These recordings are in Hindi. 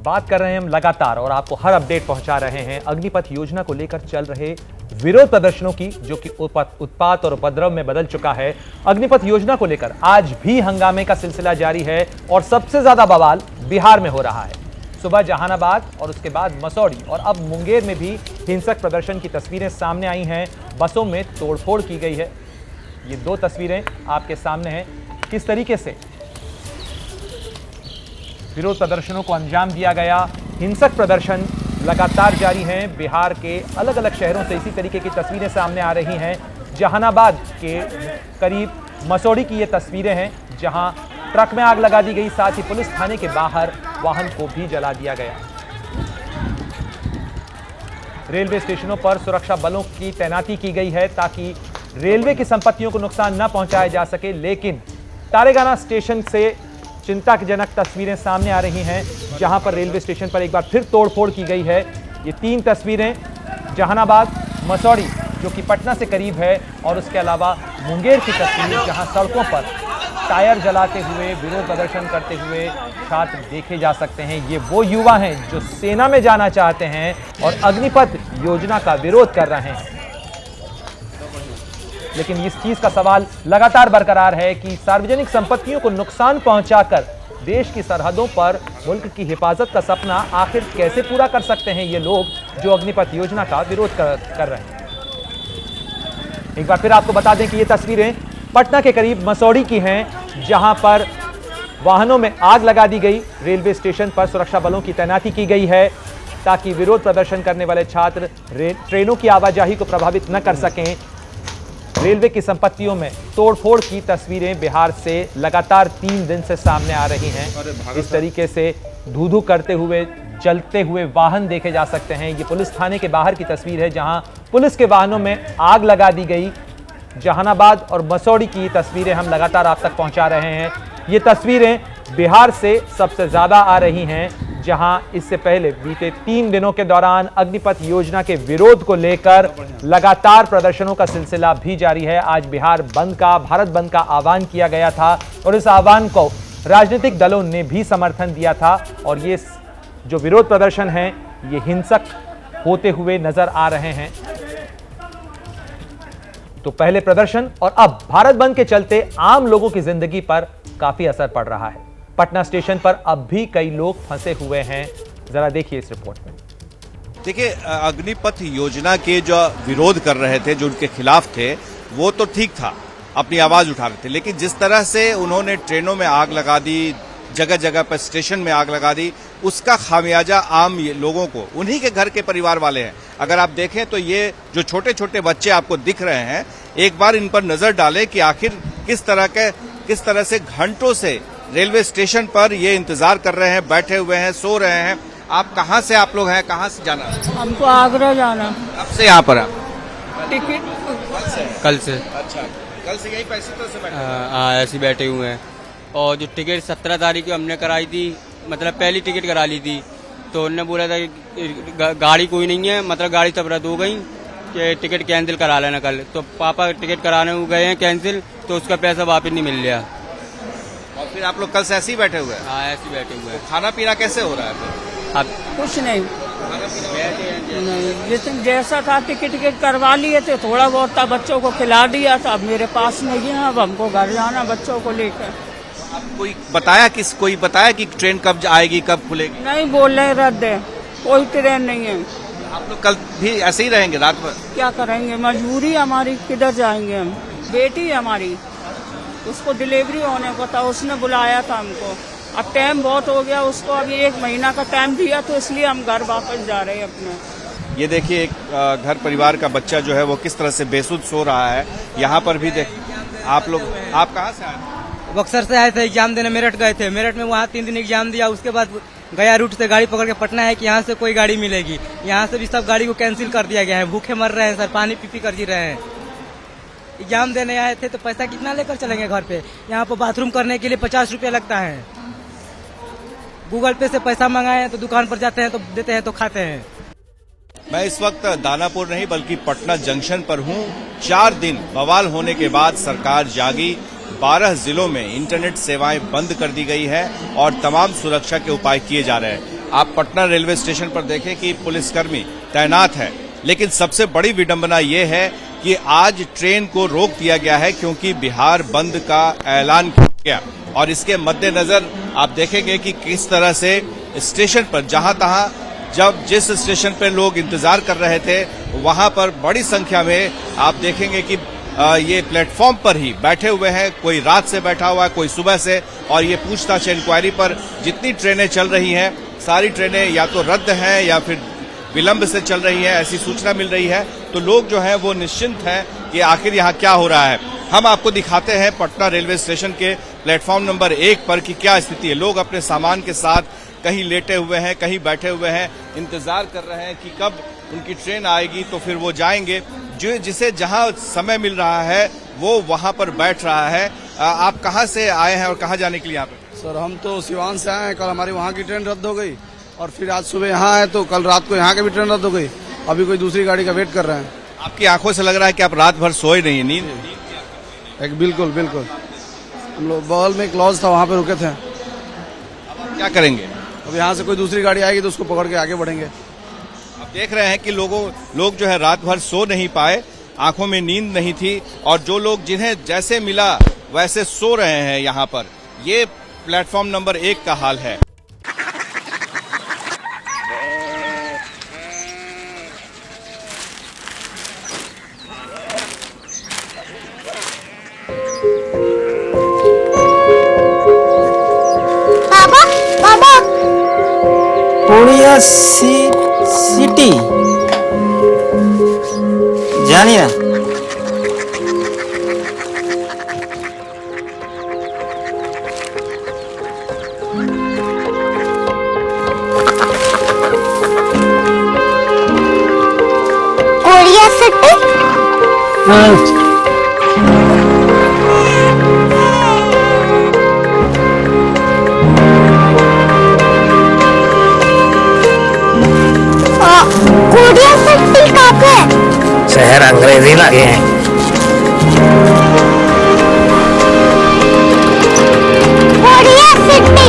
बात कर रहे हैं हम लगातार और आपको हर अपडेट पहुंचा रहे हैं अग्निपथ योजना को लेकर चल रहे विरोध प्रदर्शनों की, जो कि उत्पात और उपद्रव में बदल चुका है। अग्निपथ योजना को लेकर आज भी हंगामे का सिलसिला जारी है और सबसे ज्यादा बवाल बिहार में हो रहा है। सुबह जहानाबाद और उसके बाद मसौड़ी और अब मुंगेर में भी हिंसक प्रदर्शन की तस्वीरें सामने आई हैं। बसों में तोड़फोड़ की गई है। ये दो तस्वीरें आपके सामने हैं, किस तरीके से विरोध प्रदर्शनों को अंजाम दिया गया। हिंसक प्रदर्शन लगातार जारी हैं। बिहार के अलग अलग शहरों से इसी तरीके की तस्वीरें सामने आ रही हैं। जहानाबाद के करीब मसौड़ी की ये तस्वीरें हैं, जहां ट्रक में आग लगा दी गई, साथ ही पुलिस थाने के बाहर वाहन को भी जला दिया गया। रेलवे स्टेशनों पर सुरक्षा बलों की तैनाती की गई है ताकि रेलवे की संपत्तियों को नुकसान न पहुंचाया जा सके। लेकिन तारेगाना स्टेशन से चिंताजनक तस्वीरें सामने आ रही हैं, जहां पर रेलवे स्टेशन पर एक बार फिर तोड़फोड़ की गई है। ये तीन तस्वीरें जहानाबाद, मसौड़ी जो कि पटना से करीब है, और उसके अलावा मुंगेर की तस्वीर जहां सड़कों पर टायर जलाते हुए विरोध प्रदर्शन करते हुए छात्र देखे जा सकते हैं। ये वो युवा हैं जो सेना में जाना चाहते हैं और अग्निपथ योजना का विरोध कर रहे हैं। लेकिन इस चीज का सवाल लगातार बरकरार है कि सार्वजनिक संपत्तियों को नुकसान पहुंचाकर देश की सरहदों पर मुल्क की हिफाजत का सपना आखिर कैसे पूरा कर सकते हैं ये लोग जो अग्निपथ योजना का विरोध कर रहे हैं। एक बार फिर आपको बता दें कि ये तस्वीरें पटना के करीब मसौड़ी की हैं, जहां पर वाहनों में आग लगा दी गई। रेलवे स्टेशन पर सुरक्षा बलों की तैनाती की गई है ताकि विरोध प्रदर्शन करने वाले छात्र ट्रेनों की आवाजाही को प्रभावित न कर सकें। रेलवे की संपत्तियों में तोड़फोड़ की तस्वीरें बिहार से लगातार 3 दिन से सामने आ रही हैं। इस तरीके से धू-धू करते हुए, जलते हुए वाहन देखे जा सकते हैं। ये पुलिस थाने के बाहर की तस्वीर है, जहां पुलिस के वाहनों में आग लगा दी गई। जहानाबाद और मसौड़ी की तस्वीरें हम लगातार आप तक पहुंचा रहे हैं। ये तस्वीरें बिहार से सबसे ज्यादा आ रही हैं, जहां इससे पहले बीते 3 दिनों के दौरान अग्निपथ योजना के विरोध को लेकर लगातार प्रदर्शनों का सिलसिला भी जारी है। आज बिहार बंद का, भारत बंद का आह्वान किया गया था और इस आह्वान को राजनीतिक दलों ने भी समर्थन दिया था। और ये जो विरोध प्रदर्शन है ये हिंसक होते हुए नजर आ रहे हैं। तो पहले प्रदर्शन और अब भारत बंद के चलते आम लोगों की जिंदगी पर काफी असर पड़ रहा है। पटना स्टेशन पर अब भी कई लोग फंसे हुए हैं। जरा देखिए इस रिपोर्ट में। देखिए, अग्निपथ योजना के जो विरोध कर रहे थे, जो उनके खिलाफ थे, वो तो ठीक था, अपनी आवाज उठा रहे थे। लेकिन जिस तरह से उन्होंने ट्रेनों में आग लगा दी, जगह जगह पर स्टेशन में आग लगा दी, उसका खामियाजा आम लोगों को, उन्हीं के घर के परिवार वाले हैं। अगर आप देखें तो ये जो छोटे छोटे बच्चे आपको दिख रहे हैं, एक बार इन पर नजर डालें कि आखिर किस तरह से घंटों से रेलवे स्टेशन पर ये इंतजार कर रहे हैं, बैठे हुए हैं, सो रहे हैं। आप कहाँ से आप लोग हैं, कहाँ से जाना? हमको आगरा जाना। अब से यहाँ पर आप टिकट कल से? अच्छा, कल से यही पैसे तो से बैठे? ऐसे बैठे हुए हैं। और जो टिकट 17 तारीख को हमने कराई थी, मतलब पहली टिकट करा ली थी, तो उन्होंने बोला था कि गाड़ी कोई नहीं है, मतलब गाड़ी सब रद्द हो गई कि टिकट कैंसिल करा लेना कल। तो पापा टिकट कराने को गए हैं कैंसिल, तो उसका पैसा वापस नहीं मिल रहा। और फिर आप लोग कल से ऐसे ही बैठे हुए हैं? हाँ, ऐसे ही बैठे हुए हैं। खाना पीना कैसे हो रहा है फिर? अब कुछ नहीं, जितने जैसा था टिकट करवा लिए थे, थोड़ा बहुत था, बच्चों को खिला दिया था। अब मेरे पास नहीं है, अब हमको घर जाना बच्चों को लेकर। कोई बताया कि ट्रेन कब आएगी, कब खुलेगी? नहीं बोल रहे रद्द है, कोई ट्रेन नहीं है। आप लोग कल भी ऐसे ही रहेंगे रात भर? क्या करेंगे, मजबूरी हमारी, किधर जाएंगे हम। बेटी हमारी, उसको डिलीवरी होने को था, उसने बुलाया था हमको। अब टाइम बहुत हो गया, उसको अभी 1 महीना का टाइम दिया, तो इसलिए हम घर वापस जा रहे हैं अपने। ये देखिए, एक घर परिवार का बच्चा जो है वो किस तरह से बेसुध सो रहा है। यहाँ पर भी देख, आप कहाँ से आए? बक्सर से आए थे, एग्जाम देने मेरठ गए थे। मेरठ में वहाँ 3 दिन एग्जाम दिया, उसके बाद गया रूट से गाड़ी पकड़ के पटना है कि यहाँ से कोई गाड़ी मिलेगी। यहाँ से भी सब गाड़ी को कैंसिल कर दिया गया है। भूखे मर रहे हैं सर, पानी पी कर जी रहे हैं। एग्जाम देने आए थे तो पैसा कितना लेकर चलेंगे घर पे? यहाँ पर बाथरूम करने के लिए 50 रुपया लगता है। गूगल पे से पैसा मंगाए हैं तो दुकान पर जाते हैं तो देते हैं तो खाते हैं। मैं इस वक्त दानापुर नहीं बल्कि पटना जंक्शन पर हूँ। 4 दिन बवाल होने के बाद सरकार जागी। 12 जिलों में इंटरनेट सेवाएं बंद कर दी गई है और तमाम सुरक्षा के उपाय किए जा रहे हैं। आप पटना रेलवे स्टेशन पर देखें कि पुलिसकर्मी तैनात है, लेकिन सबसे बड़ी विडंबना ये है कि आज ट्रेन को रोक दिया गया है क्योंकि बिहार बंद का ऐलान किया गया। और इसके मद्देनजर आप देखेंगे कि किस तरह से स्टेशन पर जहां तहां जब जिस स्टेशन पर लोग इंतजार कर रहे थे वहां पर बड़ी संख्या में आप देखेंगे कि ये प्लेटफॉर्म पर ही बैठे हुए हैं। कोई रात से बैठा हुआ है, कोई सुबह से। और ये पूछताछ इंक्वायरी पर जितनी ट्रेनें चल रही हैं सारी ट्रेनें या तो रद्द हैं या फिर विलंब से चल रही है, ऐसी सूचना मिल रही है। तो लोग जो हैं वो निश्चिंत हैं कि आखिर यहाँ क्या हो रहा है। हम आपको दिखाते हैं पटना रेलवे स्टेशन के प्लेटफॉर्म नंबर 1 पर कि क्या स्थिति है। लोग अपने सामान के साथ कहीं लेटे हुए हैं, कहीं बैठे हुए हैं, इंतजार कर रहे हैं कि कब उनकी ट्रेन आएगी तो फिर वो जाएंगे। जो जिसे जहां समय मिल रहा है वो वहां पर बैठ रहा है। आप कहां से आए हैं और कहां जाने के लिए यहाँ पे? सर हम तो सिवान से आए हैं। कल हमारी वहाँ की ट्रेन रद्द हो गई और फिर आज सुबह यहाँ आए तो कल रात को यहाँ की भी ट्रेन रद्द हो गई। अभी कोई दूसरी गाड़ी का वेट कर रहे हैं। आपकी आंखों से लग रहा है कि आप रात भर सोए नहीं, नींद बिल्कुल बिल्कुल। हम लोग बगल में एक लॉज था, वहाँ पे रुके थे। क्या करेंगे? अब यहाँ से कोई दूसरी गाड़ी आएगी तो उसको पकड़ के आगे बढ़ेंगे। आप देख रहे हैं कि लोग जो है रात भर सो नहीं पाए, आंखों में नींद नहीं थी और जो लोग जिन्हें जैसे मिला वैसे सो रहे हैं यहाँ पर। ये प्लेटफॉर्म नंबर 1 का हाल है। कोरिया सिटी जानिए कोरिया सिटी। कोरिया सिटी कहाँ पे है? शहर अंग्रेजी लगे हैं। Korea city.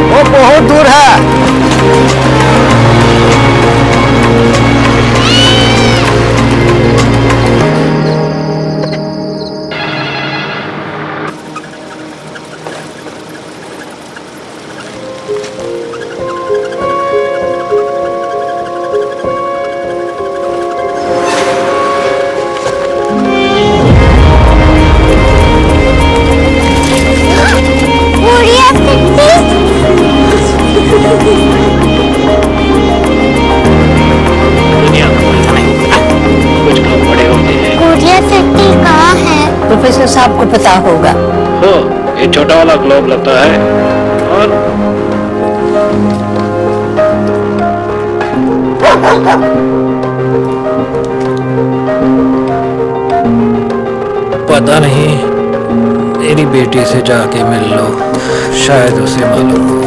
वो बहुत दूर है। प्रोफेसर साहब को पता होगा। हो, ये छोटा वाला ग्लोब लगता है और पता नहीं, मेरी बेटी से जाके मिल लो, शायद उसे मालूम हो।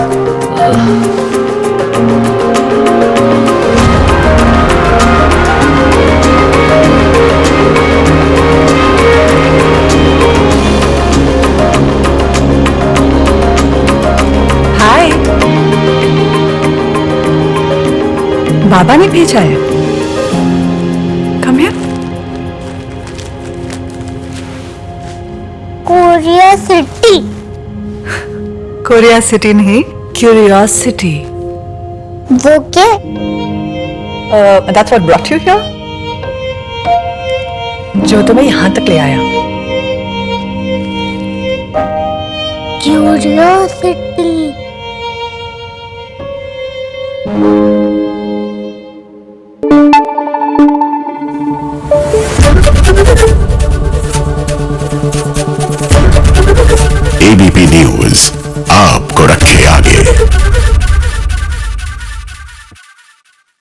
बाबा ने भेजा है। Come here. Korea city. Korea city नहीं, क्यूरियोसिटी। वो क्या? That's what brought you here? जो तुम्हें यहाँ तक ले आया। क्यूरियोसिटी। एबीपी न्यूज आपको रखे आगे।